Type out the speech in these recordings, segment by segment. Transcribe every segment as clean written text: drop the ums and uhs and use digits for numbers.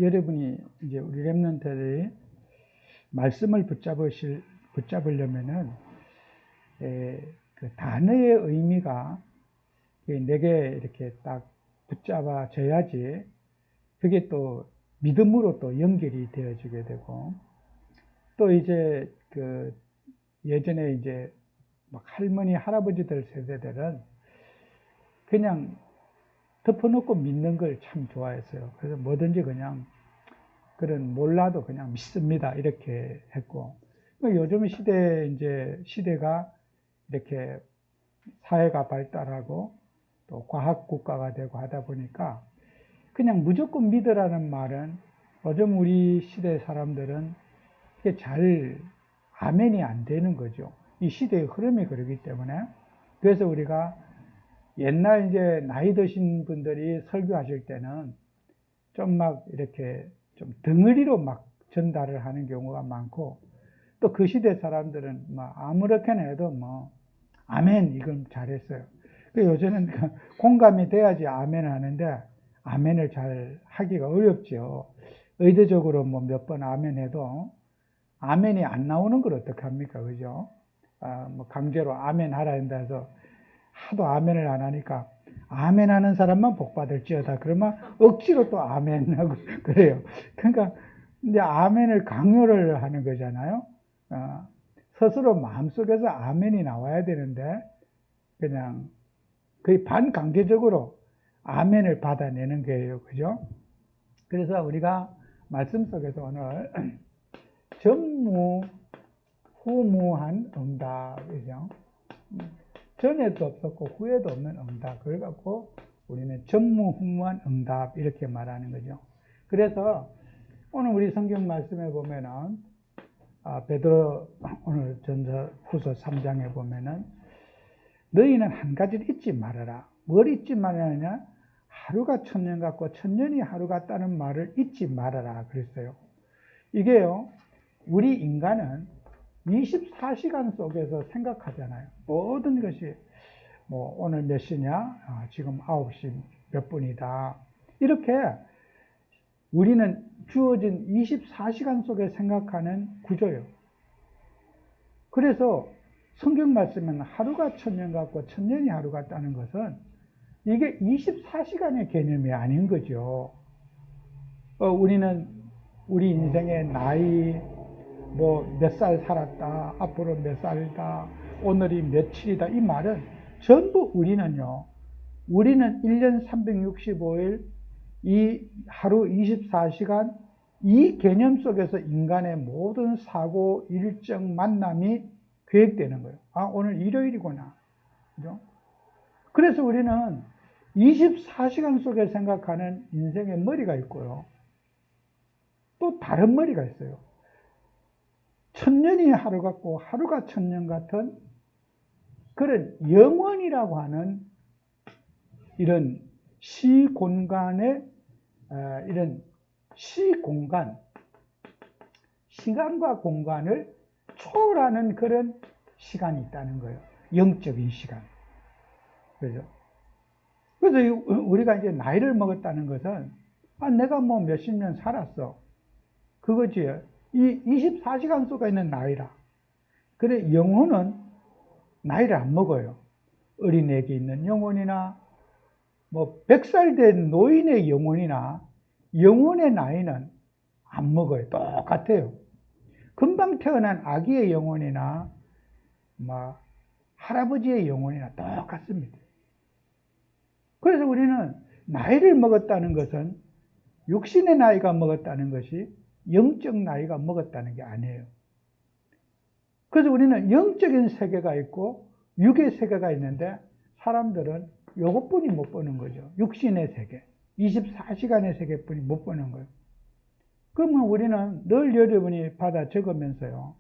여러분이 이제 우리 렘넌트들이 말씀을 붙잡으려면은 그 단어의 의미가 내게 이렇게 딱 붙잡아져야지 그게 또 믿음으로 또 연결이 되어지게 되고, 또 이제 그 예전에 이제 막 할머니 할아버지들 세대들은 그냥 덮어놓고 믿는 걸 참 좋아했어요. 그래서 뭐든지 그냥 그런 몰라도 그냥 믿습니다 이렇게 했고, 요즘 시대가 이렇게 사회가 발달하고 또 과학 국가가 되고 하다 보니까 그냥 무조건 믿으라는 말은 요즘 우리 시대 사람들은 이게 잘 아멘이 안 되는 거죠. 이 시대의 흐름이 그러기 때문에. 그래서 우리가 옛날 이제 나이 드신 분들이 설교하실 때는 좀 막 이렇게 좀 덩어리로 막 전달을 하는 경우가 많고, 또 그 시대 사람들은 막 아무렇게나 해도 뭐 아멘 이건 잘했어요. 요새는 공감이 돼야지 아멘 하는데 아멘을 잘 하기가 어렵죠. 의도적으로 뭐 몇 번 아멘 해도 아멘이 안 나오는 걸 어떡합니까? 그죠? 뭐 강제로 아멘 하라 한다 해서 하도 아멘을 안 하니까 아멘 하는 사람만 복 받을지어다. 그러면 억지로 또 아멘 하고 그래요. 그러니까 이제 아멘을 강요를 하는 거잖아요. 스스로 마음속에서 아멘이 나와야 되는데 그냥 거의 반강제적으로 아멘을 받아내는 거예요. 그죠? 그래서 우리가 말씀 속에서 오늘 전무후무한 응답이죠. 전에도 없었고 후에도 없는 응답. 그걸 갖고 우리는 전무후무한 응답 이렇게 말하는 거죠. 그래서 오늘 우리 성경 말씀에 보면은 베드로 오늘 전서 후서 3장에 보면은 너희는 한 가지를 잊지 말아라. 뭘 잊지 말아야 하루가 천년 같고 천년이 하루 같다는 말을 잊지 말아라 그랬어요. 이게요, 우리 인간은 24시간 속에서 생각하잖아요. 모든 것이 뭐 오늘 몇 시냐? 지금 9시 몇 분이다. 이렇게 우리는 주어진 24시간 속에 생각하는 구조예요. 그래서 성경 말씀은 하루가 천년 같고 천년이 하루 같다는 것은 이게 24시간의 개념이 아닌 거죠. 우리는 우리 인생의 나이, 뭐 몇 살 살았다, 앞으로 몇 살이다, 오늘이 며칠이다, 이 말은 전부 우리는 1년 365일 이 하루 24시간 이 개념 속에서 인간의 모든 사고, 일정, 만남이 계획되는 거예요. 오늘 일요일이구나. 그죠? 그래서 우리는 24시간 속에 생각하는 인생의 머리가 있고요. 또 다른 머리가 있어요. 천년이 하루 같고 하루가 천년 같은 그런 영원이라고 하는 이런 시공간의 이런 시공간, 시간과 공간을 초월하는 그런 시간이 있다는 거예요. 영적인 시간. 그죠? 그래서 우리가 이제 나이를 먹었다는 것은 내가 뭐 몇십 년 살았어. 그거지. 이 24시간 속에 있는 나이라. 그래, 영혼은 나이를 안 먹어요. 어린애에게 있는 영혼이나 뭐 100살 된 노인의 영혼이나 영혼의 나이는 안 먹어요. 똑같아요. 금방 태어난 아기의 영혼이나 뭐 할아버지의 영혼이나 똑같습니다. 그래서 우리는 나이를 먹었다는 것은 육신의 나이가 먹었다는 것이 영적 나이가 먹었다는 게 아니에요. 그래서 우리는 영적인 세계가 있고 육의 세계가 있는데 사람들은 이것뿐이 못 보는 거죠. 육신의 세계, 24시간의 세계뿐이 못 보는 거예요. 그러면 우리는 늘 여러분이 받아 적으면서요,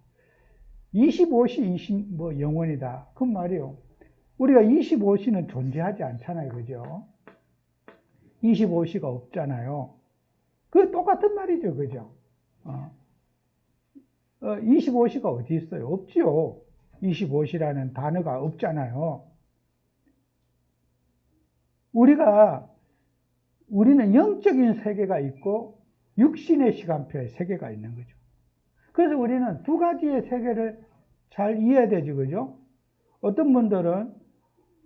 25시 뭐 영원이다. 그 말이요. 우리가 25시는 존재하지 않잖아요. 그죠? 25시가 없잖아요. 그 똑같은 말이죠. 그죠? 25시가 어디 있어요? 없죠. 25시라는 단어가 없잖아요. 우리는 영적인 세계가 있고 육신의 시간표에 세계가 있는 거죠. 그래서 우리는 두 가지의 세계를 잘 이해해야 되죠. 그죠? 어떤 분들은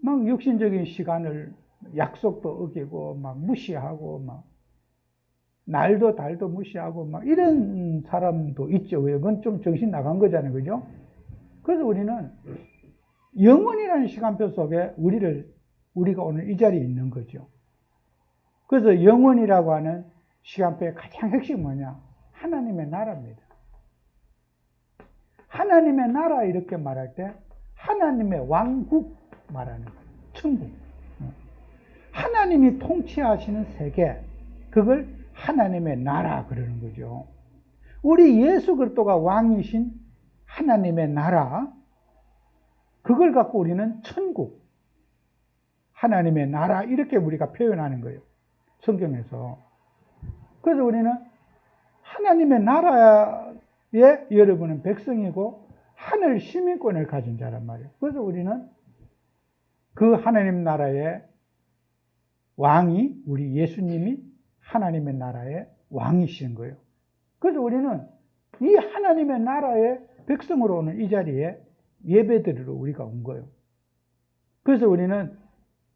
막 육신적인 시간을 약속도 어기고 막 무시하고 막 날도 달도 무시하고 막 이런 사람도 있죠. 그건 좀 정신 나간 거잖아요. 그죠? 그래서 우리는 영원이라는 시간표 속에 우리가 오늘 이 자리에 있는 거죠. 그래서 영원이라고 하는 시간표의 가장 핵심이 뭐냐? 하나님의 나라입니다. 하나님의 나라 이렇게 말할 때 하나님의 왕국 말하는 거예요. 천국. 하나님이 통치하시는 세계, 그걸 하나님의 나라 그러는 거죠. 우리 예수 그리스도가 왕이신 하나님의 나라, 그걸 갖고 우리는 천국, 하나님의 나라 이렇게 우리가 표현하는 거예요. 성경에서. 그래서 우리는 하나님의 나라에 여러분은 백성이고 하늘 시민권을 가진 자란 말이에요. 그래서 우리는 그 하나님 나라의 왕이 우리 예수님이 하나님의 나라의 왕이신 거예요. 그래서 우리는 이 하나님의 나라의 백성으로 오는 이 자리에 예배드리러 우리가 온 거예요. 그래서 우리는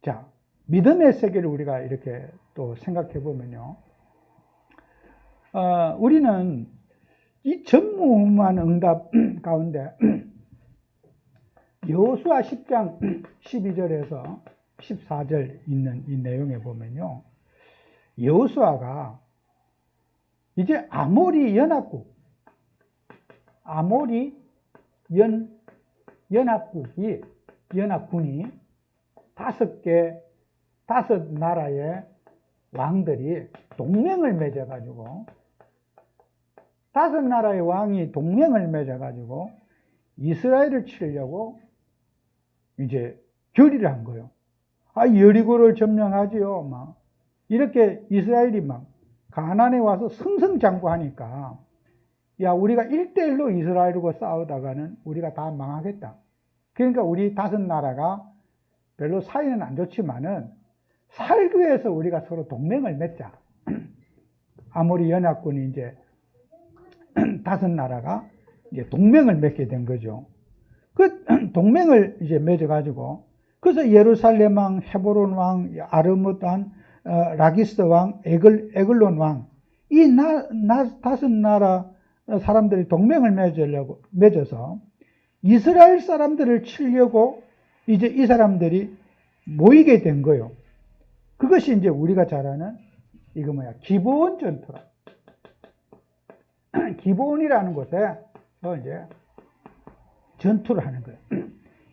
자, 믿음의 세계를 우리가 이렇게 또 생각해 보면요. 우리는 이 전무후무한 응답 가운데 여호수아 10장 12절에서 14절 있는 이 내용에 보면요. 여호수아가 이제 아모리 연합군이 다섯 나라의 왕들이 동맹을 맺어가지고 다섯 나라의 왕이 동맹을 맺어가지고 이스라엘을 치려고 이제 결의를 한 거예요. 여리고를 점령하지요. 막 이렇게 이스라엘이 막 가나안에 와서 승승장구하니까 야, 우리가 1대1로 이스라엘과 싸우다가는 우리가 다 망하겠다. 그러니까 우리 다섯 나라가 별로 사이는 안 좋지만은 살기 위해서 우리가 서로 동맹을 맺자. 아모리 연합군이 이제 다섯 나라가 이제 동맹을 맺게 된 거죠. 그 동맹을 이제 맺어가지고 그래서 예루살렘 왕, 헤브론 왕, 아르뭇 왕, 라기스 왕, 에글론 왕, 이 다섯 나라 사람들이 동맹을 맺어서 이스라엘 사람들을 치려고 이제 이 사람들이 모이게 된 거예요. 그것이 이제 우리가 잘 아는 이거 뭐야? 기브온 전투라. 기브온이라는 곳에서 이제 전투를 하는 거예요.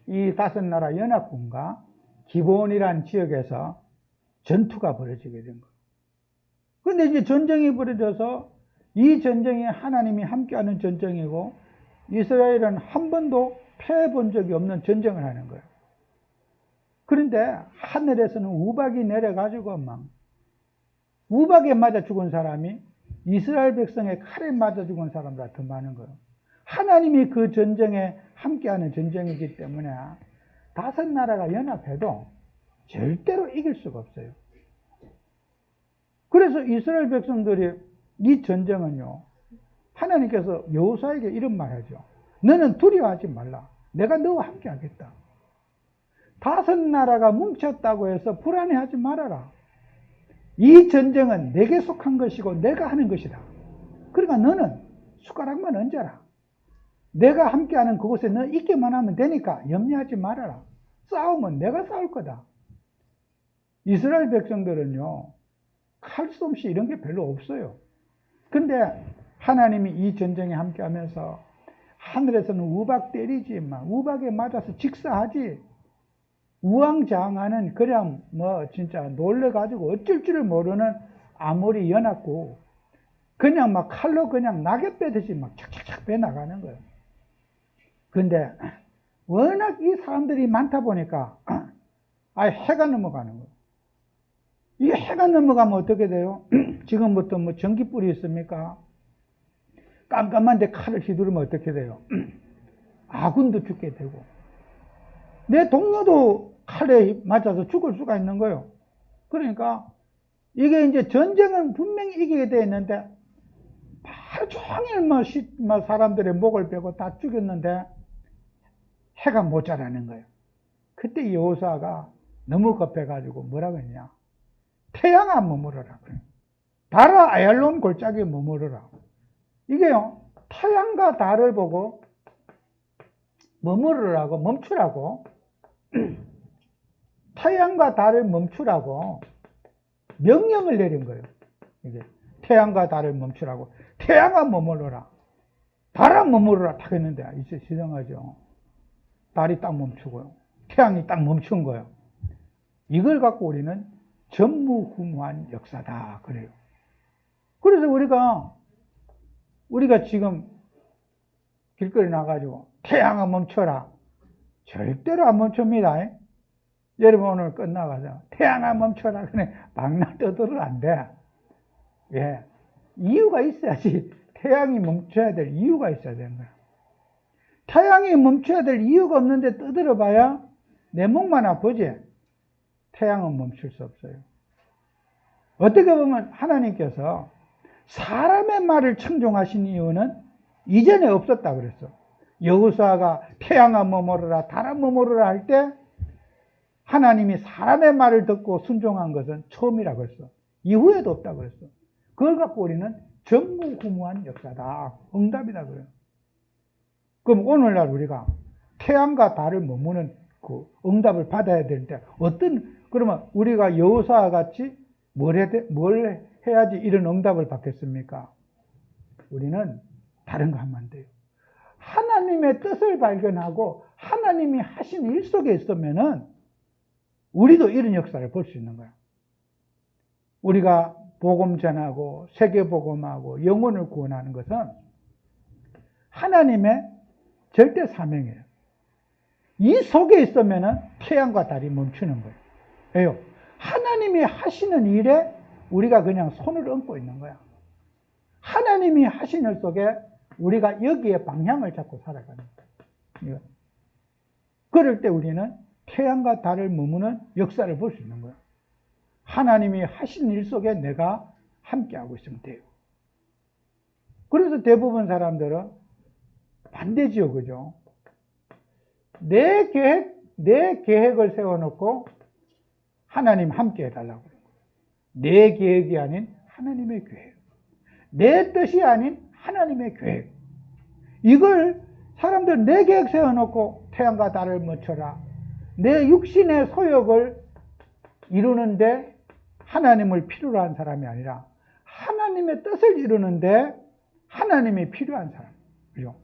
이 다섯 나라 연합군과 기브온이라는 지역에서 전투가 벌어지게 된 거예요. 그런데 이제 전쟁이 벌어져서 이 전쟁이 하나님이 함께하는 전쟁이고 이스라엘은 한 번도 패해 본 적이 없는 전쟁을 하는 거예요. 그런데 하늘에서는 우박이 내려가지고 막 우박에 맞아 죽은 사람이 이스라엘 백성의 칼에 맞아 죽은 사람보다 더 많은 거예요. 하나님이 그 전쟁에 함께하는 전쟁이기 때문에 다섯 나라가 연합해도 절대로 이길 수가 없어요. 그래서 이스라엘 백성들이 이 전쟁은요, 하나님께서 여호수아에게 이런 말하죠. 너는 두려워하지 말라. 내가 너와 함께 하겠다. 다섯 나라가 뭉쳤다고 해서 불안해하지 말아라. 이 전쟁은 내게 속한 것이고 내가 하는 것이다. 그러니까 너는 숟가락만 얹어라. 내가 함께하는 그곳에 너 있기만 하면 되니까 염려하지 말아라. 싸우면 내가 싸울 거다. 이스라엘 백성들은요, 칼솜씨 이런 게 별로 없어요. 근데 하나님이 이 전쟁에 함께하면서 하늘에서는 우박 때리지, 우박에 맞아서 직사하지, 우왕좌왕하는 그냥 진짜 놀래가지고 어쩔 줄을 모르는 아모리 연합고 그냥 막 칼로 그냥 낙엽 빼듯이 막 착착착 빼 나가는 거예요. 근데 워낙 이 사람들이 많다 보니까 해가 넘어가는 거예요. 이 해가 넘어가면 어떻게 돼요? 지금부터 전기불이 있습니까? 깜깜한데 칼을 휘두르면 어떻게 돼요? 아군도 죽게 되고 내 동료도 칼에 맞아서 죽을 수가 있는 거예요. 그러니까 이게 이제 전쟁은 분명히 이기게 되어 있는데 하루 종일 뭐 사람들의 목을 베고 다 죽였는데 해가 못 자라는 거예요. 그때 여호수아가 너무 급해가지고 뭐라고 했냐? 태양아 머무르라. 달아 아얄론 골짜기에 머무르라. 이게요, 태양과 달을 보고 머무르라고, 멈추라고, 태양과 달을 멈추라고 명령을 내린 거예요. 이게 태양과 달을 멈추라고. 태양아 머무르라. 달아 머무르라. 딱 했는데, 이제 시정하죠. 달이 딱 멈추고요. 태양이 딱 멈춘 거예요. 이걸 갖고 우리는 전무후무한 역사다. 그래요. 그래서 우리가 지금 길거리 나가지고 태양아 멈춰라. 절대로 안 멈춥니다. 여러분 오늘 끝나가서 태양아 멈춰라. 그냥 막나 떠들어도 안 돼. 예. 이유가 있어야지. 태양이 멈춰야 될 이유가 있어야 되는 거야. 태양이 멈춰야 될 이유가 없는데 떠들어 봐야 내 목만 아프지. 태양은 멈출 수 없어요. 어떻게 보면 하나님께서 사람의 말을 청종하신 이유는 이전에 없었다 그랬어. 여호수아가 태양아 머무르라, 달아 머무르라 할 때 하나님이 사람의 말을 듣고 순종한 것은 처음이라고 했어. 이후에도 없다 그랬어. 그걸 갖고 우리는 전무후무한 역사다. 응답이다 그래요. 그럼 오늘날 우리가 태양과 달을 머무는 그 응답을 받아야 되는데 그러면 우리가 여호수아와 같이 뭘 해야지 이런 응답을 받겠습니까? 우리는 다른 거 하면 안 돼요. 하나님의 뜻을 발견하고 하나님이 하신 일 속에 있으면은 우리도 이런 역사를 볼 수 있는 거야. 우리가 복음 전하고 세계 복음하고 영혼을 구원하는 것은 하나님의 절대 사명이에요. 이 속에 있으면은 태양과 달이 멈추는 거예요. 왜요? 하나님이 하시는 일에 우리가 그냥 손을 얹고 있는 거야. 하나님이 하신 일 속에 우리가 여기에 방향을 잡고 살아가는 거야. 그럴 때 우리는 태양과 달을 머무는 역사를 볼 수 있는 거야. 하나님이 하신 일 속에 내가 함께하고 있으면 돼요. 그래서 대부분 사람들은 반대지요, 그죠? 내 계획을 세워놓고 하나님 함께 해달라고 그래요. 내 계획이 아닌 하나님의 계획. 내 뜻이 아닌 하나님의 계획. 이걸 사람들 내 계획 세워놓고 태양과 달을 멈춰라. 내 육신의 소욕을 이루는데 하나님을 필요로 한 사람이 아니라 하나님의 뜻을 이루는데 하나님이 필요한 사람. 그죠?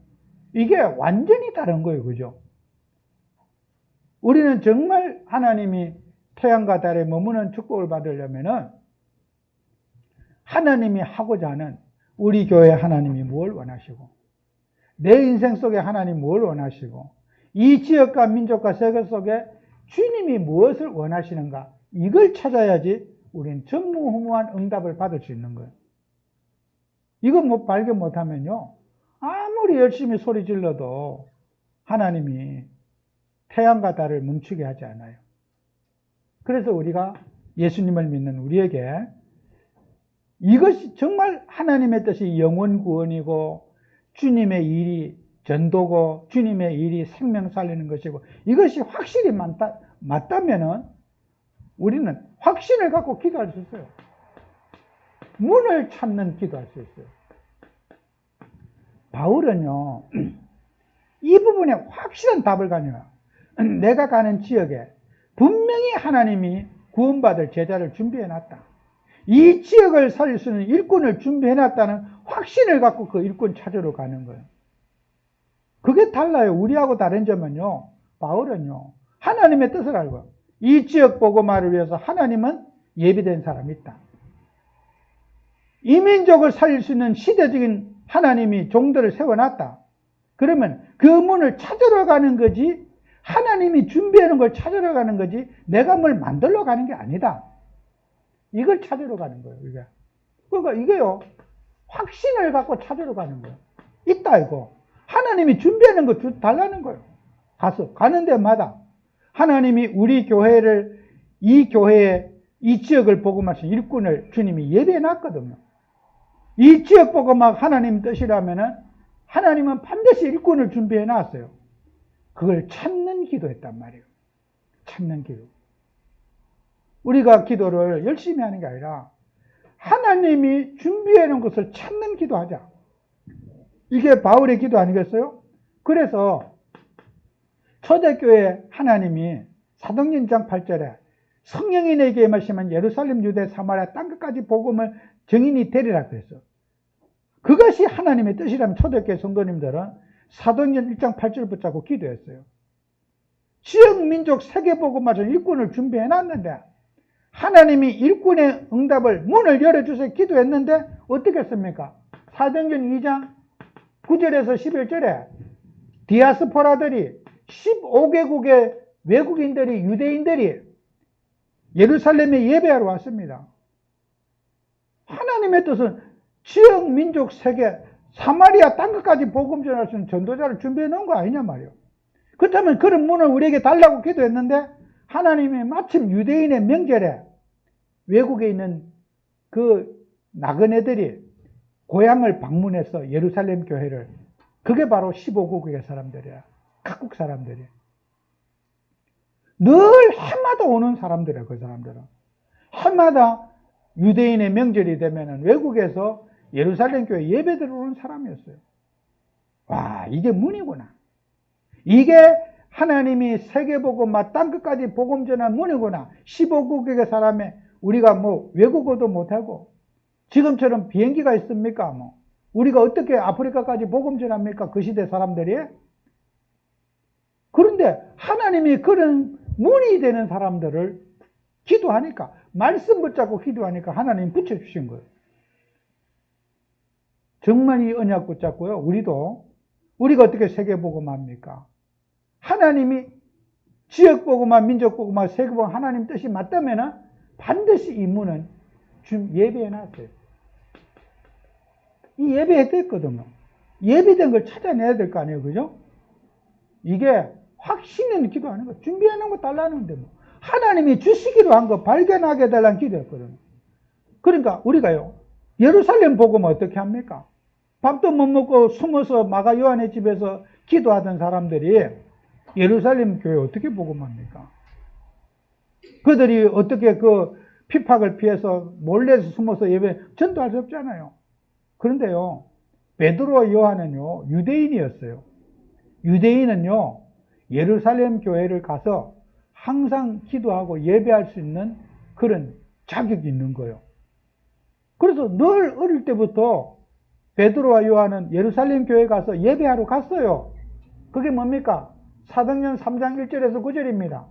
이게 완전히 다른 거예요. 그죠? 우리는 정말 하나님이 태양과 달에 머무는 축복을 받으려면은 하나님이 하고자 하는 우리 교회 하나님이 뭘 원하시고 내 인생 속에 하나님 뭘 원하시고 이 지역과 민족과 세계 속에 주님이 무엇을 원하시는가 이걸 찾아야지 우리는 전무후무한 응답을 받을 수 있는 거예요. 이거 발견 못하면요 아무리 열심히 소리 질러도 하나님이 태양과 달을 멈추게 하지 않아요. 그래서 우리가 예수님을 믿는 우리에게 이것이 정말 하나님의 뜻이 영혼 구원이고 주님의 일이 전도고 주님의 일이 생명 살리는 것이고 이것이 확실히 맞다면은 우리는 확신을 갖고 기도할 수 있어요. 문을 찾는 기도할 수 있어요. 바울은요 이 부분에 확실한 답을 가져요. 내가 가는 지역에 분명히 하나님이 구원받을 제자를 준비해놨다. 이 지역을 살릴 수 있는 일꾼을 준비해놨다는 확신을 갖고 그 일꾼 찾으러 가는 거예요. 그게 달라요. 우리하고 다른 점은요. 바울은요. 하나님의 뜻을 알고 이 지역 복음화를 위해서 하나님은 예비된 사람이 있다. 이 민족을 살릴 수 있는 시대적인 하나님이 종들을 세워놨다. 그러면 그 문을 찾으러 가는 거지 하나님이 준비하는 걸 찾으러 가는 거지 내가 뭘 만들러 가는 게 아니다. 이걸 찾으러 가는 거예요. 이게. 그러니까 이게요. 확신을 갖고 찾으러 가는 거예요. 있다 이거. 하나님이 준비하는 거 달라는 거예요. 가는 데마다 하나님이 우리 교회를 이 교회에 이 지역을 복음하신 일꾼을 주님이 예배해 놨거든요. 이 지역복음학 하나님 뜻이라면은 하나님은 반드시 일꾼을 준비해 놨어요. 그걸 찾는 기도했단 말이에요. 찾는 기도. 우리가 기도를 열심히 하는 게 아니라 하나님이 준비해 놓은 것을 찾는 기도하자. 이게 바울의 기도 아니겠어요? 그래서 초대교회 하나님이 사도행전 1장 8절에 성령이 내게 임하시면 예루살렘, 유대, 사마리아 땅끝까지 복음을 증인이 되리라 그랬어. 그것이 하나님의 뜻이라면 초대교회 성도님들은 사도행전 1장 8절 붙잡고 기도했어요. 지역, 민족, 세계 복음마저 일꾼을 준비해 놨는데 하나님이 일꾼의 응답을 문을 열어주세요 기도했는데 어떻게 했습니까? 사도행전 2장 9절에서 11절에 디아스포라들이 15개국의 외국인들이 유대인들이 예루살렘에 예배하러 왔습니다. 하나님의 뜻은 지역, 민족, 세계, 사마리아 땅끝까지 복음 전할 수 있는 전도자를 준비해 놓은 거 아니냐 말이에요. 그렇다면 그런 문을 우리에게 달라고 기도했는데 하나님이 마침 유대인의 명절에 외국에 있는 그 나그네들이 고향을 방문해서 예루살렘 교회를, 그게 바로 15국의 사람들이야. 각국 사람들이. 늘 해마다 오는 사람들이야, 그 사람들은. 해마다 유대인의 명절이 되면은 외국에서 예루살렘 교회 예배 들어오는 사람이었어요. 와, 이게 문이구나. 이게 하나님이 세계복음과 땅끝까지 복음 전한 문이구나. 15국의 사람의 우리가 뭐 외국어도 못하고 지금처럼 비행기가 있습니까? 뭐 우리가 어떻게 아프리카까지 복음 전합니까? 그 시대 사람들이. 그런데 하나님이 그런 문이 되는 사람들을 기도하니까, 말씀 붙잡고 기도하니까 하나님 붙여주신 거예요. 정말 이 언약 붙잡고요. 우리가 어떻게 세계복음 합니까? 하나님이 지역복음과 민족복음과 세계복음 하나님 뜻이 맞다면 반드시 이 문은 지금 예배해 놨어요. 이 예배했거든요. 예비된 걸 찾아내야 될 거 아니에요. 그죠? 이게 확신 있는 기도하는 거, 준비해 놓은 거 달라는데 뭐. 하나님이 주시기로 한 거 발견하게 달라는 기도였거든요. 그러니까 우리가요, 예루살렘 복음 어떻게 합니까? 밥도 못 먹고 숨어서 마가 요한의 집에서 기도하던 사람들이 예루살렘 교회 어떻게 복음합니까? 그들이 어떻게 그 핍박을 피해서 몰래 숨어서 예배, 전도할 수 없잖아요. 그런데요, 베드로와 요한은요, 유대인이었어요. 유대인은요, 예루살렘 교회를 가서 항상 기도하고 예배할 수 있는 그런 자격이 있는 거예요. 그래서 늘 어릴 때부터 베드로와 요한은 예루살렘 교회에 가서 예배하러 갔어요. 그게 뭡니까? 사도행전 3장 1절에서 9절입니다.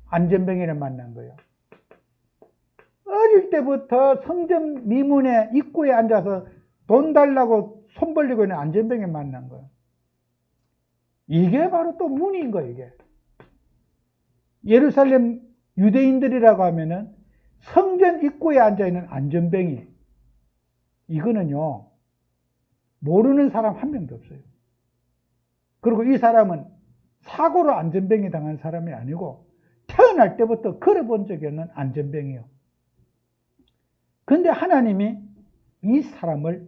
안전뱅이를 만난 거예요. 어릴 때부터 성전 미문의 입구에 앉아서 돈 달라고 손 벌리고 있는 안전뱅이 만난 거예요. 이게 바로 또 문인 거예요, 이게. 예루살렘 유대인들이라고 하면은 성전 입구에 앉아있는 안전뱅이. 이거는요, 모르는 사람 한 명도 없어요. 그리고 이 사람은 사고로 안전뱅이 당한 사람이 아니고 태어날 때부터 걸어본 적이 없는 안전뱅이요. 그런데 하나님이 이 사람을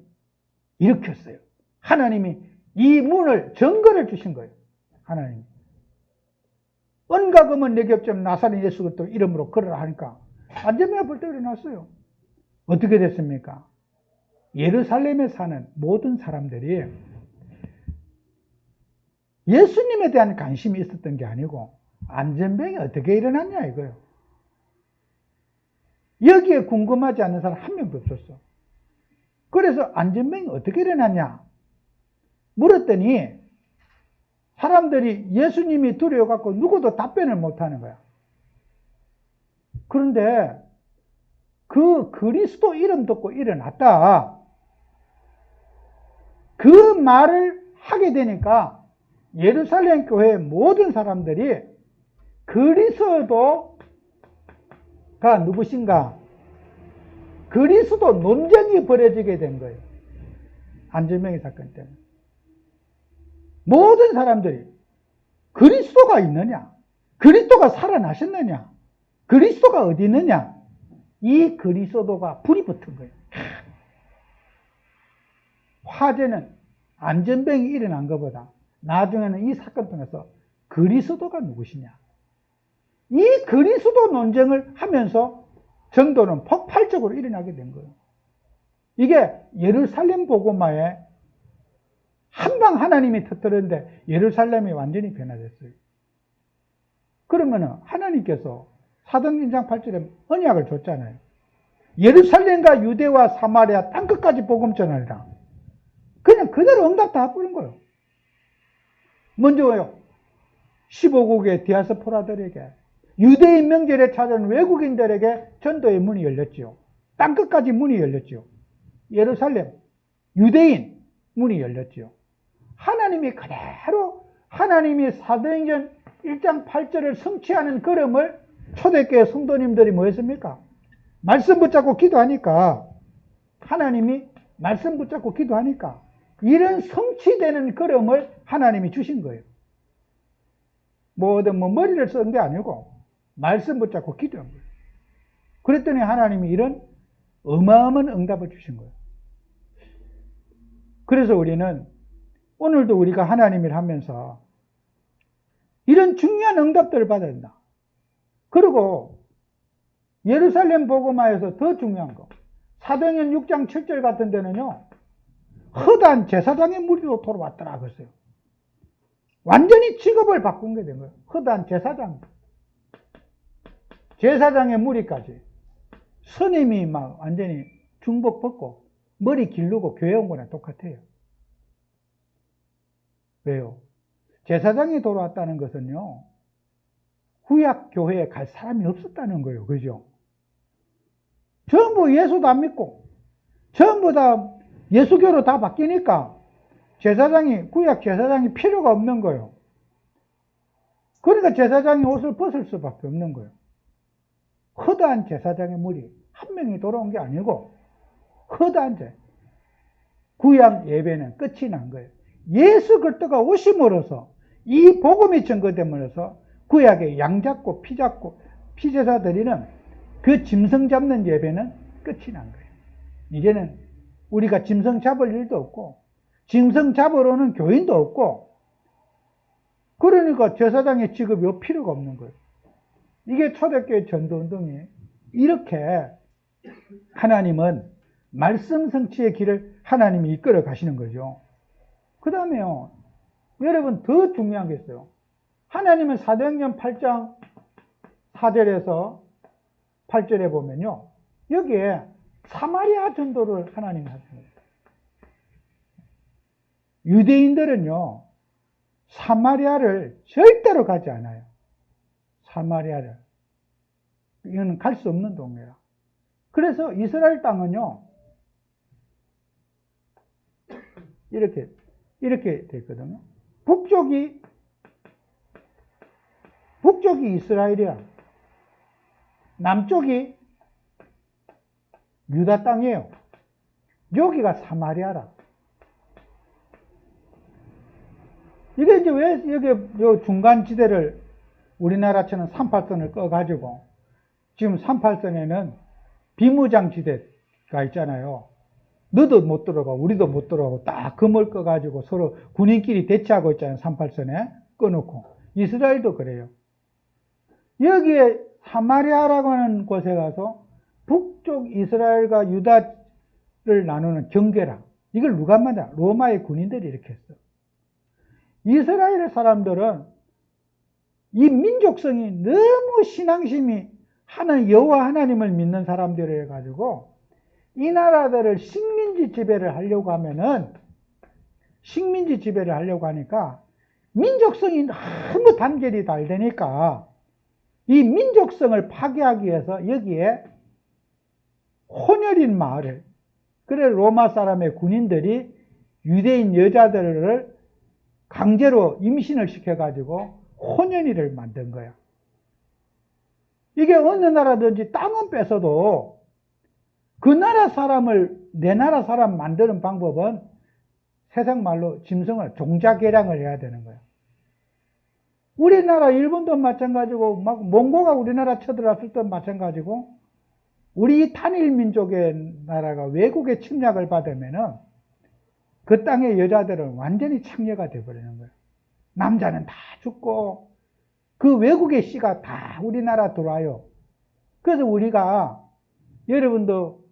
일으켰어요. 하나님이 이 문을 증거를 주신 거예요. 하나님. 은과 금은 내게 없지만 나사렛 예수 그리스도 이름으로 걸으라 하니까 안전뱅이가 벌떡 일어났어요. 어떻게 됐습니까? 예루살렘에 사는 모든 사람들이 예수님에 대한 관심이 있었던 게 아니고 안전뱅이 어떻게 일어났냐 이거예요. 여기에 궁금하지 않는 사람 한 명도 없었어. 그래서 안전뱅이 어떻게 일어났냐 물었더니 사람들이 예수님이 두려워갖고 누구도 답변을 못하는 거야. 그런데 그 그리스도 이름 듣고 일어났다. 그 말을 하게 되니까 예루살렘 교회의 모든 사람들이 그리스도가 누구신가? 그리스도 논쟁이 벌어지게 된 거예요. 안전뱅이 사건 때문에. 모든 사람들이 그리스도가 있느냐? 그리스도가 살아나셨느냐? 그리스도가 어디 있느냐? 이 그리스도가 불이 붙은 거예요. 화재는 안전병이 일어난 것보다 나중에는 이 사건 통해서 그리스도가 누구시냐, 이 그리스도 논쟁을 하면서 전도는 폭발적으로 일어나게 된 거예요. 이게 예루살렘 복음화에 한방 하나님이 터뜨렸는데 예루살렘이 완전히 변화됐어요. 그러면은 하나님께서 사도행전 1장 8절에 언약을 줬잖아요. 예루살렘과 유대와 사마리아 땅끝까지 복음 전하리라. 그냥 그대로 응답 다 뿌린 거예요. 먼저요, 15국의 디아스포라들에게, 유대인 명절에 찾아온 외국인들에게 전도의 문이 열렸지요. 땅끝까지 문이 열렸지요. 예루살렘, 유대인 문이 열렸지요. 하나님이 그대로 하나님이 사도행전 1장 8절을 성취하는 걸음을 초대교회 성도님들이 뭐 했습니까? 말씀 붙잡고 기도하니까, 하나님이 말씀 붙잡고 기도하니까 이런 성취되는 걸음을 하나님이 주신 거예요. 뭐든 머리를 쓴 게 아니고 말씀 붙잡고 기도한 거예요. 그랬더니 하나님이 이런 어마어마한 응답을 주신 거예요. 그래서 우리는 오늘도 우리가 하나님을 하면서 이런 중요한 응답들을 받아야 된다. 그리고 예루살렘 복음화에서 더 중요한 거, 사도행전 6장 7절 같은 데는요, 허다한 제사장의 무리도 돌아왔더라 그랬어요. 완전히 직업을 바꾼 게 된 거예요. 허다한 제사장, 제사장의 무리까지. 스님이 막 완전히 중복 벗고 머리 기르고 교회 온 거랑 똑같아요. 왜요? 제사장이 돌아왔다는 것은요, 구약 교회에 갈 사람이 없었다는 거예요. 그죠? 전부 예수도 안 믿고 전부 다 예수교로 다 바뀌니까 구약 제사장이 필요가 없는 거예요. 그러니까 제사장이 옷을 벗을 수밖에 없는 거예요. 허다한 제사장의 무리 한 명이 돌아온 게 아니고 허다한 구약 예배는 끝이 난 거예요. 예수 그리스도가 오심으로써 이 복음이 증거됨으로써 구약의 양 잡고 피 잡고 피제사 드리는 그 짐승 잡는 예배는 끝이 난 거예요. 이제는 우리가 짐승 잡을 일도 없고 짐승 잡으러 오는 교인도 없고, 그러니까 제사장의 직업이 필요가 없는 거예요. 이게 초대교회 전도운동이 이렇게 하나님은 말씀 성취의 길을 하나님이 이끌어 가시는 거죠. 그 다음에요, 여러분 더 중요한 게 있어요. 하나님은 사도행전 8장 4절에서 8절에 보면요, 여기에 사마리아 전도를 하나님이 하십니다. 유대인들은요, 사마리아를 절대로 가지 않아요. 사마리아를. 이거는 갈 수 없는 동네라. 그래서 이스라엘 땅은요, 이렇게 됐거든요. 북쪽이 이스라엘이야. 남쪽이 유다 땅이에요. 여기가 사마리아라. 이게 이제 왜 여기 요 중간 지대를 우리나라처럼 38선을 꺼가지고, 지금 38선에는 비무장 지대가 있잖아요. 너도 못 들어가, 우리도 못 들어가고 딱 금을 꺼가지고 서로 군인끼리 대치하고 있잖아요. 38선에 꺼놓고. 이스라엘도 그래요. 여기에 사마리아라고 하는 곳에 가서 북쪽 이스라엘과 유다를 나누는 경계라. 이걸 누가 만들어? 로마의 군인들이 이렇게 했어. 이스라엘 사람들은 이 민족성이 너무 신앙심이 하는 여호와 하나님을 믿는 사람들이라 가지고 이 나라들을 식민지 지배를 하려고 하면은, 식민지 지배를 하려고 하니까 민족성이 너무 단결이 잘 되니까 이 민족성을 파괴하기 위해서 여기에 혼혈인 마을을, 그래 로마 사람의 군인들이 유대인 여자들을 강제로 임신을 시켜가지고 혼연이를 만든 거야. 이게 어느 나라든지 땅은 뺏어도 그 나라 사람을 내 나라 사람 만드는 방법은 세상 말로 짐승을 종자 개량을 해야 되는 거야. 우리나라 일본도 마찬가지고 막 몽고가 우리나라 쳐들어왔을 때 마찬가지고, 우리 탄일 민족의 나라가 외국의 침략을 받으면은 그 땅의 여자들은 완전히 창녀가 되어버리는 거예요. 남자는 다 죽고 그 외국의 씨가 다 우리나라 들어와요. 그래서 우리가 여러분도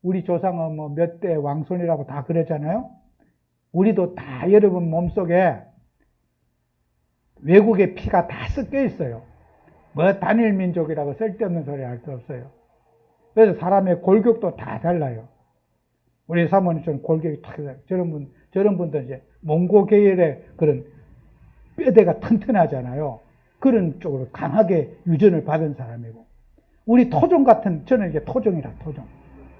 우리 조상은 뭐 몇 대 왕손이라고 다 그러잖아요. 우리도 다 여러분 몸속에 외국의 피가 다 섞여 있어요. 뭐 단일 민족이라고 쓸데없는 소리 할 수 없어요. 그래서 사람의 골격도 다 달라요. 우리 사모님처럼 골격이 탁 달라요. 저런 분들 이제 몽고 계열의 그런 뼈대가 튼튼하잖아요. 그런 쪽으로 강하게 유전을 받은 사람이고, 우리 토종 같은, 저는 이게 토종이라, 토종.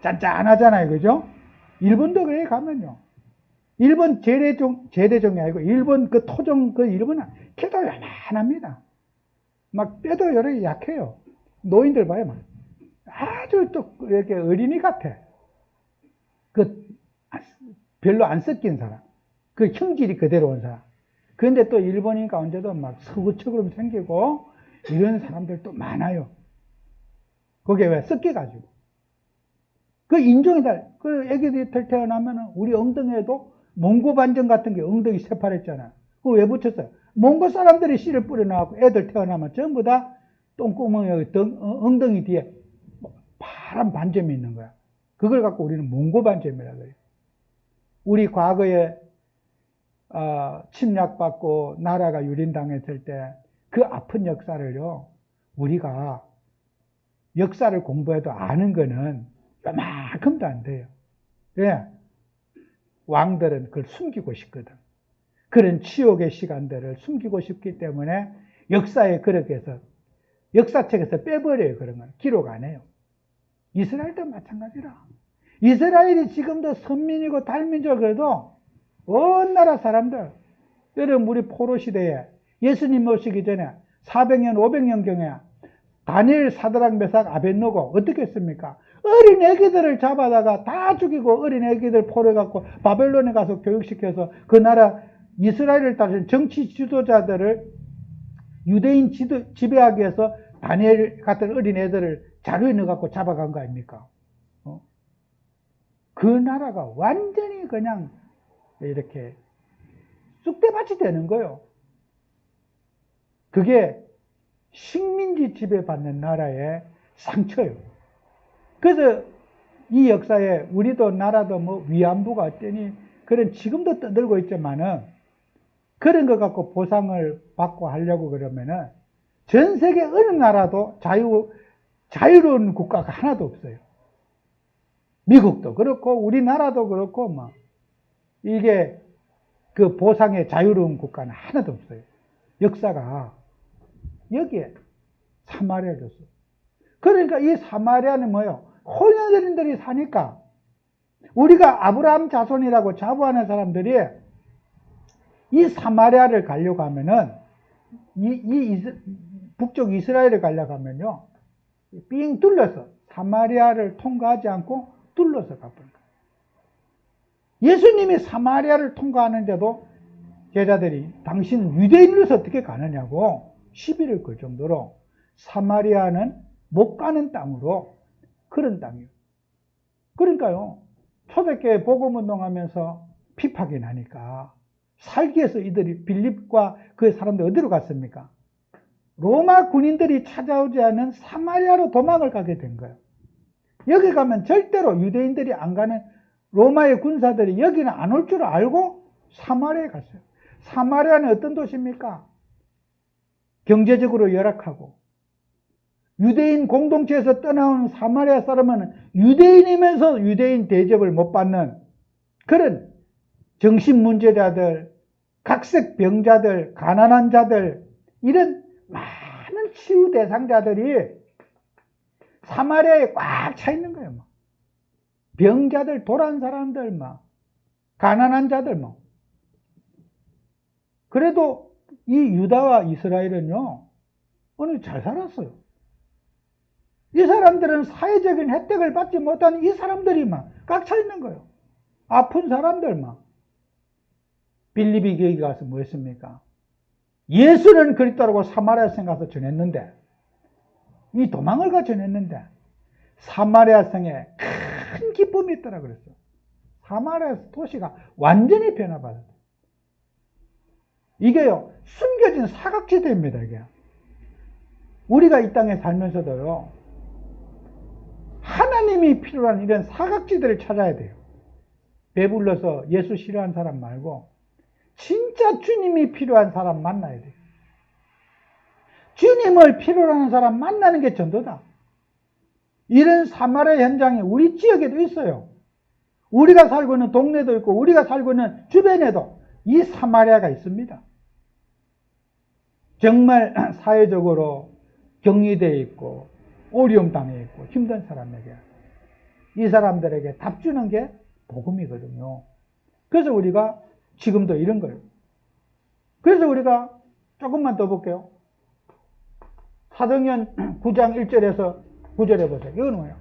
짠짠하잖아요. 그죠? 일본도 그래 가면요. 일본 제대종이 아니고, 일본 그 토종, 그 일본은 키도 요만합니다. 막 뼈도 여러 약해요. 노인들 봐요. 막. 아주 또 이렇게 어린이 같아. 별로 안 섞인 사람. 그 형질이 그대로 온 사람. 그런데 또 일본인 가운데도 막 서구처럼 생기고 이런 사람들도 많아요. 그게 왜? 섞여가지고. 그 인종이다. 그 애기들이 태어나면 우리 엉덩이에도 몽고 반점 같은 게 엉덩이 새파랬잖아. 그거 왜 붙였어요? 몽고 사람들이 씨를 뿌려놔갖고 애들 태어나면 전부 다 똥구멍에 엉덩이 뒤에 파란 반점이 있는 거야. 그걸 갖고 우리는 몽고 반점이라고 해요. 우리 과거에 침략받고 나라가 유린당했을 때 그 아픈 역사를요, 우리가 역사를 공부해도 아는 거는 요만큼도 안 돼요. 왜? 왕들은 그걸 숨기고 싶거든. 그런 치욕의 시간들을 숨기고 싶기 때문에 역사에 그렇게 해서 역사책에서 빼버려요. 그런 건 기록 안 해요. 이스라엘도 마찬가지라. 이스라엘이 지금도 선민이고 달민족 그래도 온 나라 사람들, 여러분 우리 포로 시대에 예수님 오시기 전에 400년 500년경에 다니엘, 사드락, 메삭, 아벳느고 어떻게 했습니까? 어린 애기들을 잡아다가 다 죽이고 어린 애기들 포로 갖고 바벨론에 가서 교육시켜서 그 나라 이스라엘을 따르는 정치 지도자들을 유대인 지배하기 위해서 다니엘 같은 어린 애들을 자루에 넣어갖고 잡아간 거 아닙니까? 그 나라가 완전히 그냥 이렇게 쑥대밭이 되는 거예요. 그게 식민지 지배받는 나라의 상처예요. 그래서 이 역사에 우리도 나라도 뭐 위안부가 어쩌니 그런 지금도 떠들고 있지만은 그런 거 갖고 보상을 받고 하려고 그러면은 전 세계 어느 나라도 자유로운 국가가 하나도 없어요. 미국도 그렇고 우리나라도 그렇고 뭐 이게 그 보상의 자유로운 국가는 하나도 없어요. 역사가 여기에 사마리아에 줬어요. 그러니까 이 사마리아는 뭐예요? 혼혈인들이 사니까 우리가 아브라함 자손이라고 자부하는 사람들이 이 사마리아를 가려고 하면은 북쪽 이스라엘을 가려고 하면요, 삥 둘러서 사마리아를 통과하지 않고 둘러서 가버린 거예요. 예수님이 사마리아를 통과하는데도 제자들이 당신 유대인으로서 어떻게 가느냐고 시비를 걸 정도로 사마리아는 못 가는 땅으로 그런 땅이에요. 그러니까요, 초대교회 복음운동하면서 핍박이 나니까 살기 위해서 이들이 빌립과 그 사람들 어디로 갔습니까? 로마 군인들이 찾아오지 않은 사마리아로 도망을 가게 된 거예요. 여기 가면 절대로 유대인들이 안 가는 로마의 군사들이 여기는 안 올 줄 알고 사마리아에 갔어요. 사마리아는 어떤 도시입니까? 경제적으로 열악하고 유대인 공동체에서 떠나온 사마리아 사람은 유대인이면서 유대인 대접을 못 받는 그런 정신문제자들, 각색병자들, 가난한 자들, 이런 많은 치유 대상자들이 사마리아에 꽉 차 있는 거예요. 병자들, 도란 사람들, 가난한 자들, 그래도 이 유다와 이스라엘은요, 오늘 잘 살았어요. 이 사람들은 사회적인 혜택을 받지 못하는 이 사람들이 꽉 차 있는 거예요. 아픈 사람들 빌립이 거기 가서 뭐 했습니까? 예수는 그리스도라고 사마리아 성 가서 전했는데, 이 도망을 가 전했는데, 사마리아 성에 큰 기쁨이 있더라 그랬어요. 사마리아 도시가 완전히 변화받았어요. 이게요, 숨겨진 사각지대입니다, 이게. 우리가 이 땅에 살면서도요, 하나님이 필요한 이런 사각지대를 찾아야 돼요. 배불러서 예수 싫어하는 사람 말고, 진짜 주님이 필요한 사람 만나야 돼요. 주님을 필요로 하는 사람 만나는 게 전도다. 이런 사마리아 현장이 우리 지역에도 있어요. 우리가 살고 있는 동네도 있고 우리가 살고 있는 주변에도 이 사마리아가 있습니다. 정말 사회적으로 격리되어 있고 어려움 당해 있고 힘든 사람에게, 이 사람들에게 답 주는 게 복음이거든요. 그래서 우리가 지금도 이런 거예요. 그래서 우리가 조금만 더 볼게요. 사도행전 9장 1절에서 9절에 보세요. 이건 뭐예요?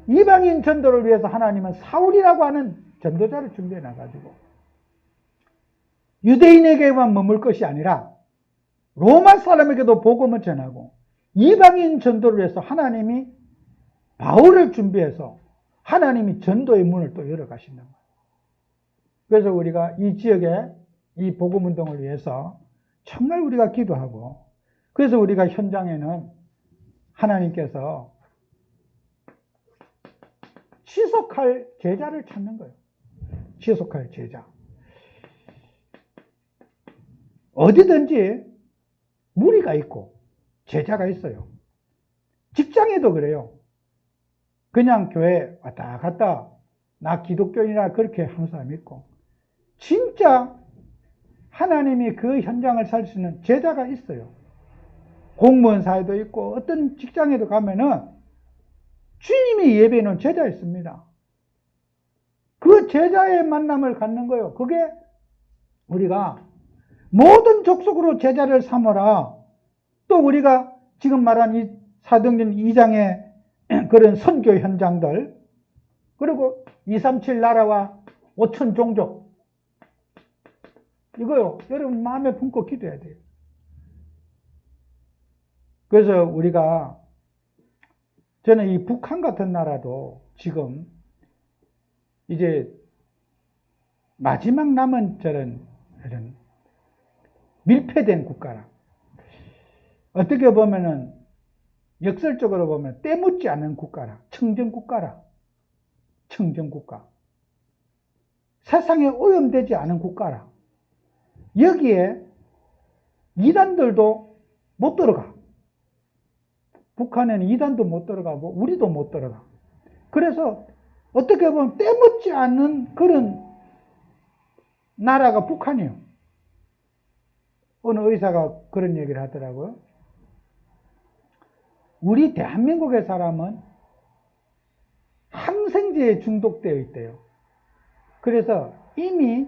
이방인 전도를 위해서 하나님은 사울이라고 하는 전도자를 준비해 놔가지고 유대인에게만 머물 것이 아니라 로마 사람에게도 복음을 전하고, 이방인 전도를 위해서 하나님이 바울을 준비해서 하나님이 전도의 문을 또 열어가신단 말이에요. 그래서 우리가 이 지역에 이 복음운동을 위해서 정말 우리가 기도하고, 그래서 우리가 현장에는 하나님께서 지속할 제자를 찾는 거예요. 지속할 제자. 어디든지 무리가 있고 제자가 있어요. 직장에도 그래요. 그냥 교회 왔다 갔다 나 기독교인이라 그렇게 하는 사람이 있고, 진짜 하나님이 그 현장을 살 수 있는 제자가 있어요. 공무원 사회도 있고 어떤 직장에도 가면은 주님이 예배해 놓은 제자 있습니다. 그 제자의 만남을 갖는 거예요. 그게 우리가 모든 족속으로 제자를 삼어라. 또 우리가 지금 말한 이 사도행전 2장의 그런 선교 현장들, 그리고 237 나라와 5천 종족, 이거요, 여러분 마음에 품고 기도해야 돼요. 그래서 우리가, 저는 이 북한 같은 나라도 지금 이제 마지막 남은 저런 밀폐된 국가라. 어떻게 보면은 역설적으로 보면 때묻지 않은 국가라. 청정국가라. 청정국가. 세상에 오염되지 않은 국가라. 여기에 이단들도 못 들어가. 북한에는 이단도 못 들어가고 우리도 못 들어가. 그래서 어떻게 보면 때묻지 않은 그런 나라가 북한이에요. 어느 의사가 그런 얘기를 하더라고요. 우리 대한민국의 사람은 항생제에 중독되어 있대요. 그래서 이미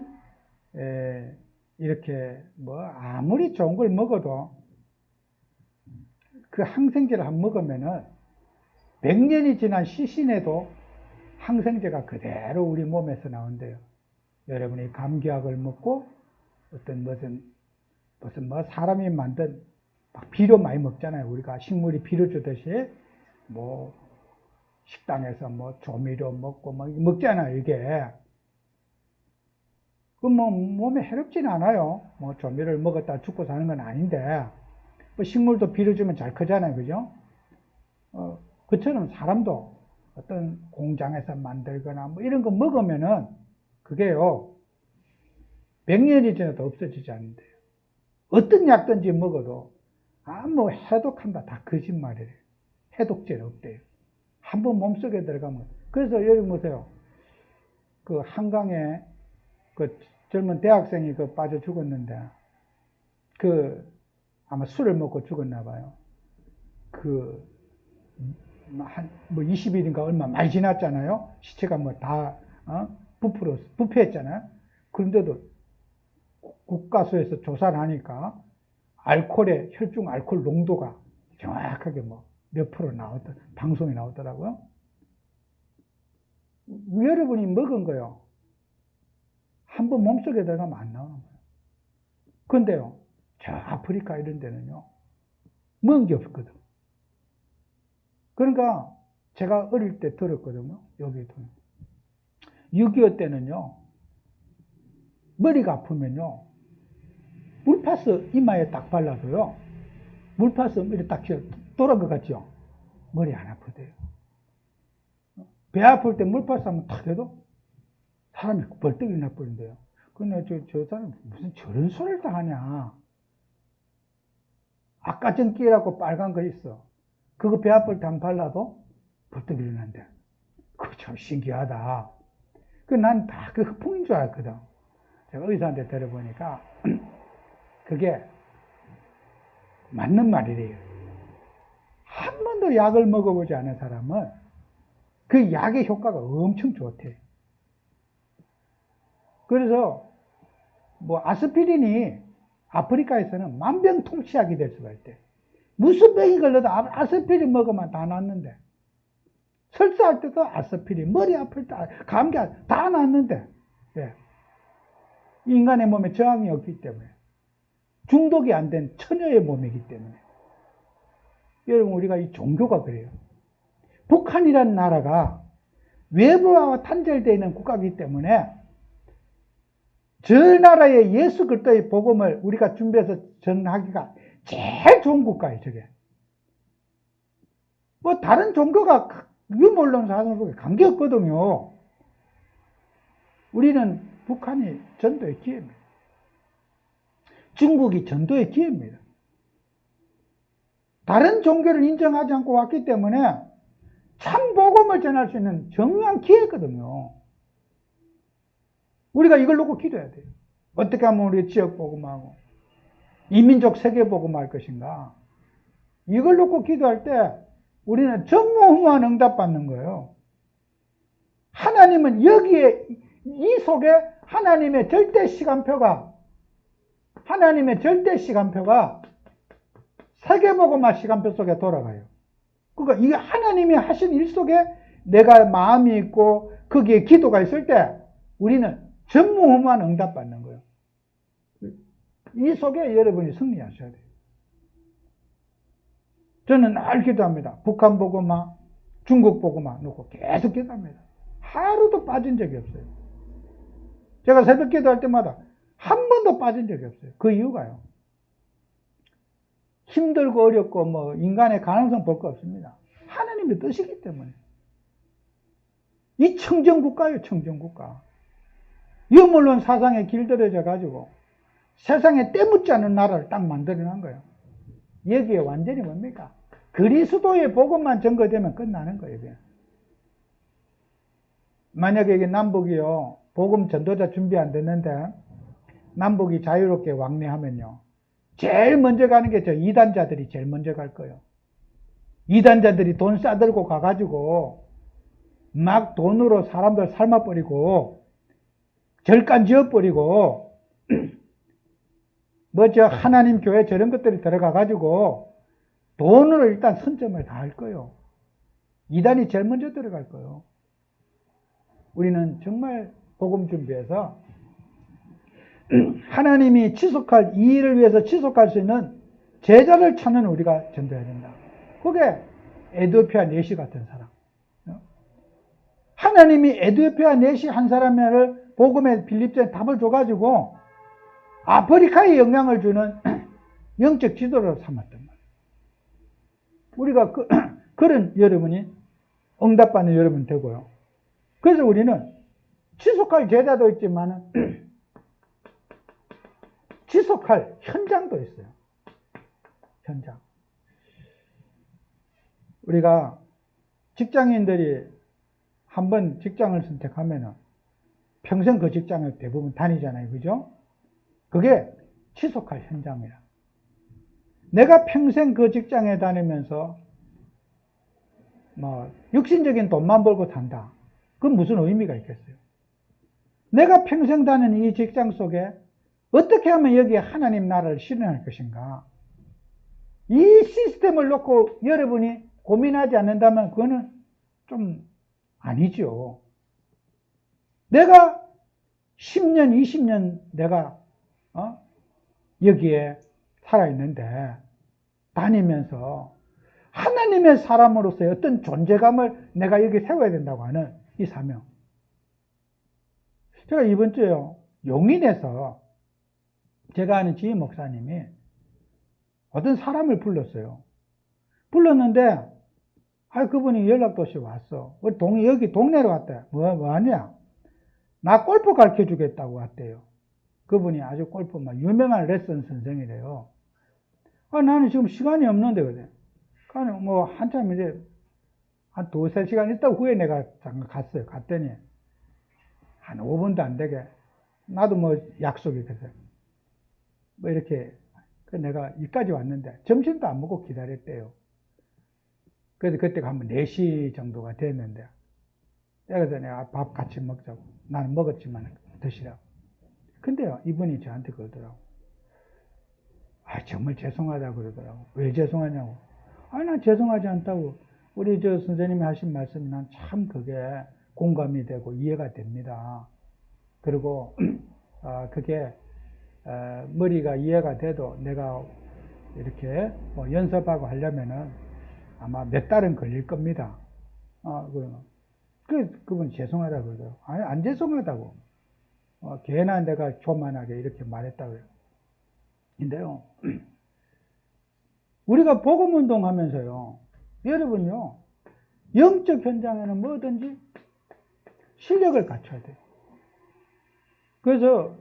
이렇게 뭐 아무리 좋은 걸 먹어도 그 항생제를 한 먹으면은 100년이 지난 시신에도 항생제가 그대로 우리 몸에서 나온대요. 여러분이 감기약을 먹고 어떤 무슨 뭐 사람이 만든 막 비료 많이 먹잖아요. 우리가 식물이 비료 주듯이 뭐 식당에서 뭐 조미료 먹고 막 먹잖아요. 이게 그 뭐 몸에 해롭지는 않아요. 뭐 조미료를 먹었다 죽고 사는 건 아닌데, 뭐 식물도 비료 주면 잘 크잖아요. 그죠? 그처럼 사람도 어떤 공장에서 만들거나 뭐 이런 거 먹으면은 그게요 100년이 지나도 없어지지 않는데요. 어떤 약든지 먹어도 뭐 해독한다 다 거짓말이에요. 해독제는 없대요. 한번 몸속에 들어가면. 그래서 여러분 보세요. 그 한강에 그 젊은 대학생이 그 빠져 죽었는데, 그 아마 술을 먹고 죽었나 봐요. 그 한 뭐 20일인가 얼마 많이 지났잖아요. 시체가 뭐 다 부패했잖아요. 그런데도 국가서에서 조사를 하니까 알코올의 혈중 알코올 농도가 정확하게 뭐 몇 프로 나왔다, 방송에 나오더라고요. 여러분이 먹은 거요, 한번 몸속에 들어가면 안 나오는 거예요. 그런데요, 저 아프리카 이런 데는요, 먹은 게 없거든. 그러니까 제가 어릴 때 들었거든요. 여기도 6.25 때는요, 머리가 아프면요, 물파스 이마에 딱 발라도요, 물파스 이렇게 딱 돌아온 것 같죠? 머리 안 아프대요. 배 아플 때 물파스 한번 탁 해도 사람이 벌떡 일어나 버린대요. 근데 저 사람 무슨 저런 소리를 다 하냐. 아까 전 끼라고 빨간 거 있어. 그거 배 아플 때 한 발라도 벌떡 일어난대. 그거 참 신기하다. 난 다 그 흑풍인 줄 알았거든. 제가 의사한테 들어보니까 그게 맞는 말이래요. 한 번도 약을 먹어보지 않은 사람은 그 약의 효과가 엄청 좋대요. 그래서 뭐 아스피린이 아프리카에서는 만병통치약이 될 수가 있대. 무슨 병이 걸려도 아스피린 먹으면 다 낫는데, 설사할 때도 아스피린, 머리 아플 때 감기 다 낫는데, 예. 인간의 몸에 저항이 없기 때문에, 중독이 안 된 처녀의 몸이기 때문에. 여러분, 우리가 이 종교가 그래요. 북한이라는 나라가 외부와 단절되어 있는 국가이기 때문에 저 나라의 예수 그리스도의 복음을 우리가 준비해서 전하기가 제일 좋은 국가예요, 저게. 뭐 다른 종교가 유물론 사는 속에 관계없거든요. 우리는 북한이 전도의 기회입니다. 중국이 전도의 기회입니다. 다른 종교를 인정하지 않고 왔기 때문에 참 복음을 전할 수 있는 정확한 기회거든요. 우리가 이걸 놓고 기도해야 돼요. 어떻게 하면 우리 지역 복음하고 이민족 세계 복음할 것인가. 이걸 놓고 기도할 때 우리는 전무후무한 응답 받는 거예요. 하나님은 여기에 이 속에 하나님의 절대 시간표가 세계복음화 시간표 속에 돌아가요. 그러니까 이게 하나님이 하신 일 속에 내가 마음이 있고 거기에 기도가 있을 때 우리는 전무후무한 응답 받는 거예요. 이 속에 여러분이 승리하셔야 돼요. 저는 늘 기도합니다. 북한 복음화, 중국 복음화 놓고 계속 기도합니다. 하루도 빠진 적이 없어요. 제가 새벽 기도할 때마다 한 번도 빠진 적이 없어요. 그 이유가요. 힘들고 어렵고 뭐 인간의 가능성 볼 거 없습니다. 하나님의 뜻이기 때문에. 이 청정국가예요, 청정국가. 유물론 사상에 길들여져 가지고 세상에 때묻지 않은 나라를 딱 만들어 놓은 거예요. 여기에 완전히 뭡니까? 그리스도의 복음만 증거되면 끝나는 거예요. 그냥. 만약에 이게 남북이요, 복음 전도자 준비 안 됐는데 남북이 자유롭게 왕래하면요, 제일 먼저 가는 게 저 이단자들이 제일 먼저 갈 거예요. 이단자들이 돈 싸들고 가가지고 막 돈으로 사람들 삶아버리고 절간 지어버리고 뭐 저 하나님 교회 저런 것들이 들어가가지고 돈으로 일단 선점을 다 할 거예요. 이단이 제일 먼저 들어갈 거예요. 우리는 정말 복음 준비해서 하나님이 지속할, 이 일을 위해서 지속할 수 있는 제자를 찾는 우리가 전도해야 된다. 그게 에티오피아 내시 같은 사람. 하나님이 에티오피아 내시 한 사람을 복음의 빌립자에 답을 줘가지고 아프리카에 영향을 주는 영적 지도를 삼았단 말이에요. 우리가 그런 여러분이 응답받는 여러분 되고요. 그래서 우리는 지속할 제자도 있지만 지속할 현장도 있어요. 현장. 우리가 직장인들이 한번 직장을 선택하면 평생 그 직장을 대부분 다니잖아요. 그죠? 그게 지속할 현장이라. 내가 평생 그 직장에 다니면서 뭐 육신적인 돈만 벌고 산다. 그건 무슨 의미가 있겠어요? 내가 평생 다니는 이 직장 속에 어떻게 하면 여기에 하나님 나라를 실현할 것인가? 이 시스템을 놓고 여러분이 고민하지 않는다면 그거는 좀 아니죠. 내가 10년, 20년 내가 여기에 살아있는데 다니면서 하나님의 사람으로서의 어떤 존재감을 내가 여기 세워야 된다고 하는 이 사명. 제가 이번 주에요, 용인에서 제가 아는 지휘 목사님이 어떤 사람을 불렀어요. 불렀는데, 그분이 연락도 없이 왔어. 여기 동네로 왔대. 뭐 하냐? 나 골프 가르쳐 주겠다고 왔대요. 그분이 아주 골프 유명한 레슨 선생이래요. 나는 지금 시간이 없는데, 그래. 뭐, 한참 이제, 한 두세 시간 있다 후에 내가 잠깐 갔어요. 갔더니, 한 5분도 안 되게, 나도 뭐 약속이 돼서, 뭐 이렇게, 내가 여기까지 왔는데, 점심도 안 먹고 기다렸대요. 그래서 그때가 한 4시 정도가 됐는데, 그래서 내가 밥 같이 먹자고. 나는 먹었지만 드시라고. 근데요, 이분이 저한테 그러더라고. 정말 죄송하다고 그러더라고. 왜 죄송하냐고. 난 죄송하지 않다고. 우리 저 선생님이 하신 말씀이 난 참 그게 공감이 되고 이해가 됩니다. 그리고, 그게, 머리가 이해가 돼도 내가 이렇게 뭐 연습하고 하려면은 아마 몇 달은 걸릴 겁니다. 그분 죄송하다고 그러더라고. 안 죄송하다고. 괜한 내가 교만하게 이렇게 말했다고요. 근데요, 우리가 복음 운동하면서요, 여러분요, 영적 현장에는 뭐든지 실력을 갖춰야 돼요. 그래서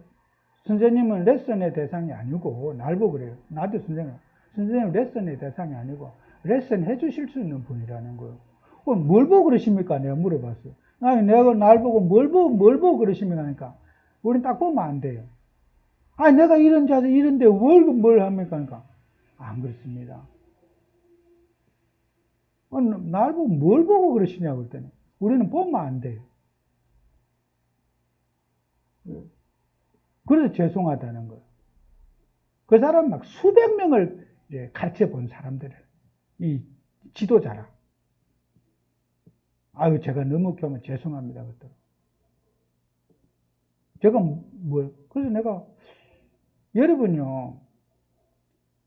선생님은 레슨의 대상이 아니고, 날 보고 그래요. 나도 선생님 레슨의 대상이 아니고, 레슨 해주실 수 있는 분이라는 거예요. 뭘 보고 그러십니까? 내가 물어봤어요. 내가 날 보고 뭘 보고 그러십니까? 하니까, 우린 딱 보면 안 돼요. 내가 이런 자세, 이런데 뭘 합니까? 그러니까, 안 그렇습니다. 날 보고 뭘 보고 그러시냐고 그랬더니, 우리는 보면 안 돼요. 그래서 죄송하다는 거예요. 그 사람 막 수백 명을 가르쳐 본 사람들은, 이 지도자라. 제가 너무 교만 죄송합니다. 그랬더니. 그래서 내가, 여러분요,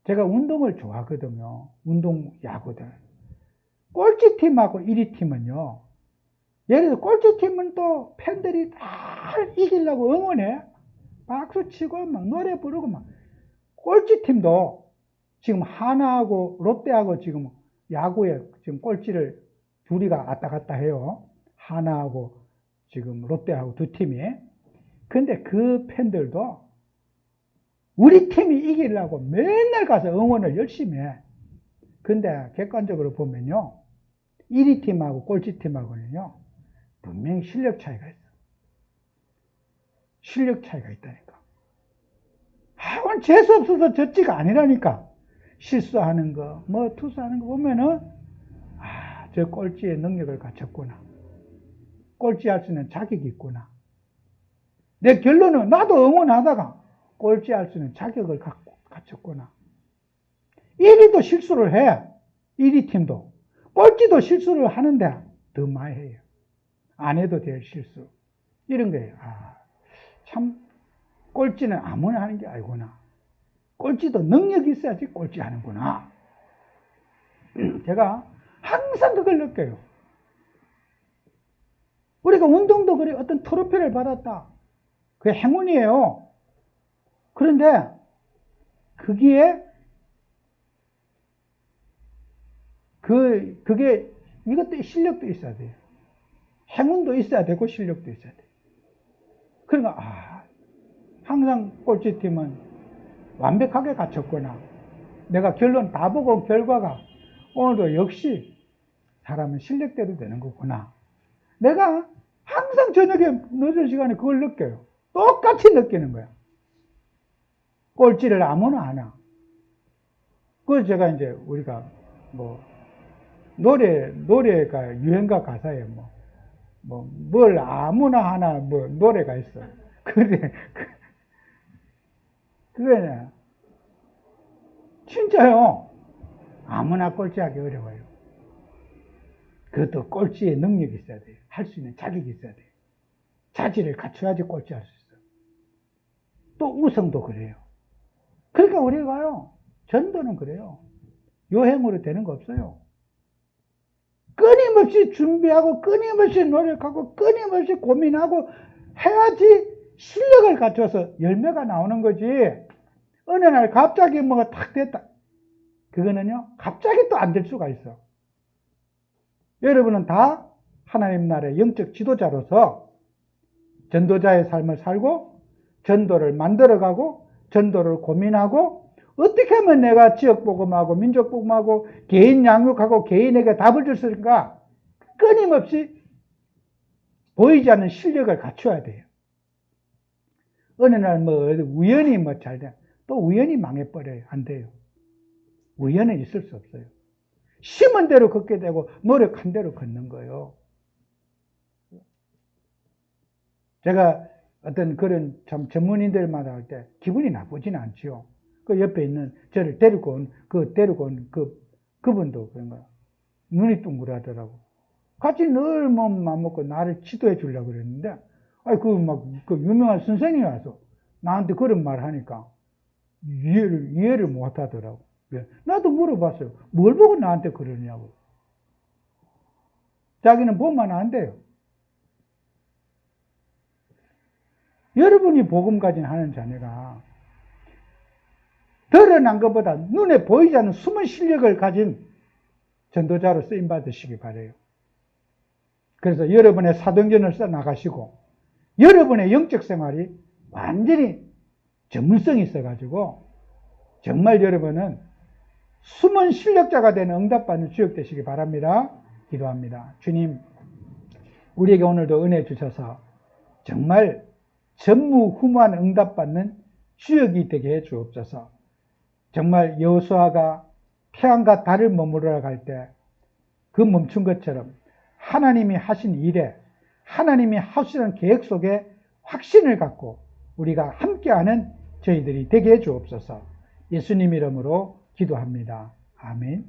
제가 운동을 좋아하거든요. 운동 야구들. 꼴찌팀하고 1위 팀은요, 예를 들어 꼴찌팀은 또 팬들이 다 이기려고 응원해. 박수 치고 막 노래 부르고 막. 꼴찌팀도 지금 하나하고 롯데하고 지금 야구에 지금 꼴찌를 둘이가 왔다 갔다 해요. 하나하고 지금 롯데하고 두 팀이. 근데 그 팬들도 우리 팀이 이기려고 맨날 가서 응원을 열심히 해. 근데 객관적으로 보면요, 1위 팀하고 꼴찌 팀하고는요, 분명히 실력 차이가 있어. 실력 차이가 있다니까. 재수 없어서 졌지가 아니라니까. 실수하는 거, 뭐 투수하는 거 보면은, 저 꼴찌의 능력을 갖췄구나. 꼴찌할 수 있는 자격이 있구나. 내 결론은 나도 응원하다가 꼴찌할 수 있는 자격을 갖췄구나. 1위도 실수를 해. 1위 팀도. 꼴찌도 실수를 하는데 더 많이 해요. 안 해도 될 실수. 이런 거예요. 참, 꼴찌는 아무나 하는 게 아니구나. 꼴찌도 능력이 있어야지 꼴찌 하는구나. 제가 항상 그걸 느껴요. 우리가 운동도 그래, 어떤 트로피를 받았다. 그게 행운이에요. 그런데, 그게 이것도 실력도 있어야 돼요. 행운도 있어야 되고, 실력도 있어야 돼요. 그러니까, 항상 꼴찌팀은 완벽하게 갖췄구나. 내가 결론 다 보고 결과가 오늘도 역시 사람은 실력대로 되는 거구나. 내가 항상 저녁에 늦은 시간에 그걸 느껴요. 똑같이 느끼는 거야. 꼴찌를 아무나 하나. 그래서 제가 이제 우리가 뭐 노래가 유행가 가사에 뭘 아무나 하나 노래가 있어. 그게 진짜요. 아무나 꼴찌하기 어려워요. 그것도 꼴찌의 능력이 있어야 돼요. 할 수 있는 자격이 있어야 돼요. 자질을 갖춰야지 꼴찌할 수 있어요. 또 우성도 그래요. 그러니까 우리가요, 전도는 그래요. 요행으로 되는 거 없어요. 끊임없이 준비하고, 끊임없이 노력하고, 끊임없이 고민하고 해야지 실력을 갖춰서 열매가 나오는 거지. 어느 날 갑자기 뭐가 탁 됐다. 그거는요, 갑자기 또 안 될 수가 있어. 여러분은 다 하나님 나라의 영적 지도자로서 전도자의 삶을 살고 전도를 만들어가고 전도를 고민하고 어떻게 하면 내가 지역복음하고 민족복음하고 개인 양육하고 개인에게 답을 줄 수 있을까? 끊임없이 보이지 않는 실력을 갖춰야 돼요. 어느 날 뭐 우연히 뭐 잘 돼. 또 우연히 망해버려요. 안 돼요. 우연은 있을 수 없어요. 심은 대로 걷게 되고 노력한 대로 걷는 거예요. 제가 어떤 그런 참 전문인들마다 할 때 기분이 나쁘지는 않지요. 그 옆에 있는 저를 데리고 온 그분도 그런 거야. 눈이 둥그라더라고. 같이 늘 맘 먹고 나를 지도해 주려고 그랬는데, 그 유명한 선생님이 와서 나한테 그런 말 하니까 이해를 못 하더라고. 나도 물어봤어요. 뭘 보고 나한테 그러냐고. 자기는 보면 안 돼요. 여러분이 복음 가진 하는 자녀가 드러난 것보다 눈에 보이지 않는 숨은 실력을 가진 전도자로 쓰임 받으시기 바래요. 그래서 여러분의 사도행전을 써 나가시고 여러분의 영적 생활이 완전히 전문성이 있어가지고 정말 여러분은 숨은 실력자가 되는 응답받는 주역 되시기 바랍니다. 기도합니다. 주님, 우리에게 오늘도 은혜 주셔서 정말 전무후무한 응답받는 주역이 되게 해 주옵소서. 정말 여호수아가 태양과 달을 머무르러 갈 때 그 멈춘 것처럼 하나님이 하신 일에 하나님이 하시는 계획 속에 확신을 갖고 우리가 함께하는 저희들이 되게 해 주옵소서. 예수님 이름으로 기도합니다. 아멘.